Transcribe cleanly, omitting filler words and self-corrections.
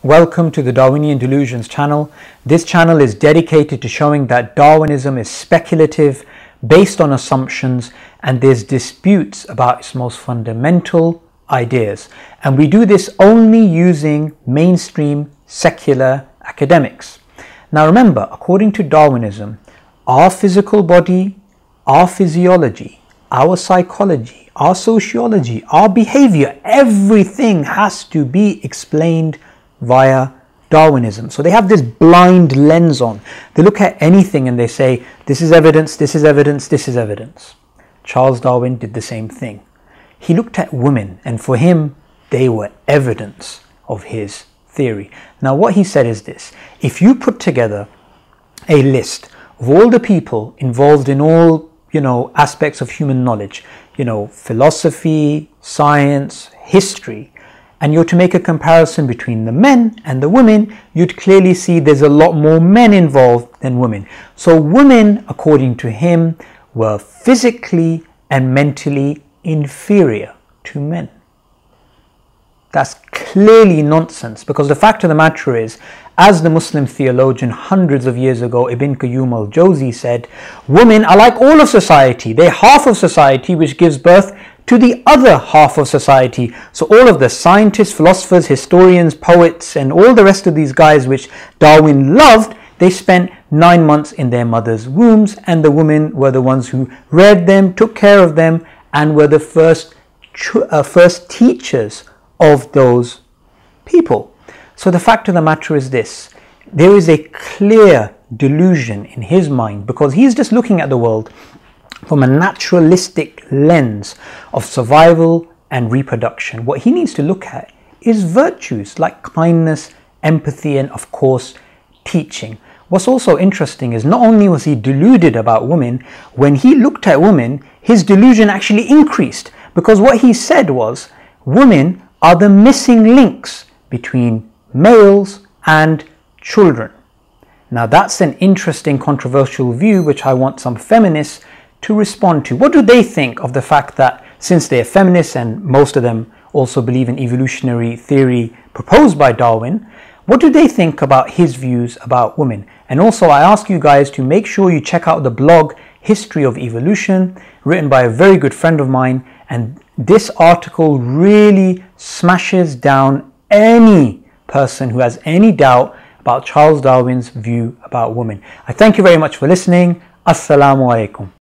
Welcome to the Darwinian Delusions channel. This channel is dedicated to showing that Darwinism is speculative, based on assumptions, and there's disputes about its most fundamental ideas. And we do this only using mainstream secular academics. Now remember, according to Darwinism, our physical body, our physiology, our psychology, our sociology, our behavior, everything has to be explained via Darwinism. So they have this blind lens on. They look at anything and they say, this is evidence, this is evidence, this is evidence. Charles Darwin did the same thing. He looked at women, and for him, they were evidence of his theory. Now what he said is this: if you put together a list of all the people involved in all, aspects of human knowledge, philosophy, science, history, and you're to make a comparison between the men and the women, you'd clearly see there's a lot more men involved than women. So women, according to him, were physically and mentally inferior to men. That's clearly nonsense, because the fact of the matter is, as the Muslim theologian hundreds of years ago, Ibn Qayyim al-Jawzi said, women are like all of society. They're half of society which gives birth to the other half of society. So all of the scientists, philosophers, historians, poets, and all the rest of these guys which Darwin loved, they spent 9 months in their mother's wombs, and the women were the ones who reared them, took care of them, and were the first teachers of those people. So the fact of the matter is this: there is a clear delusion in his mind, because he's just looking at the world from a naturalistic lens of survival and reproduction. What he needs to look at is virtues like kindness, empathy, and of course teaching. What's also interesting is not only was he deluded about women, when he looked at women, his delusion actually increased, because what he said was women are the missing links between males and children. Now that's an interesting controversial view which I want some feminists to respond to. What do they think of the fact that, since they're feminists and most of them also believe in evolutionary theory proposed by Darwin, what do they think about his views about women? And also I ask you guys to make sure you check out the blog History of Evolution, written by a very good friend of mine, and this article really smashes down any person who has any doubt about Charles Darwin's view about women. I thank you very much for listening. Assalamu alaikum.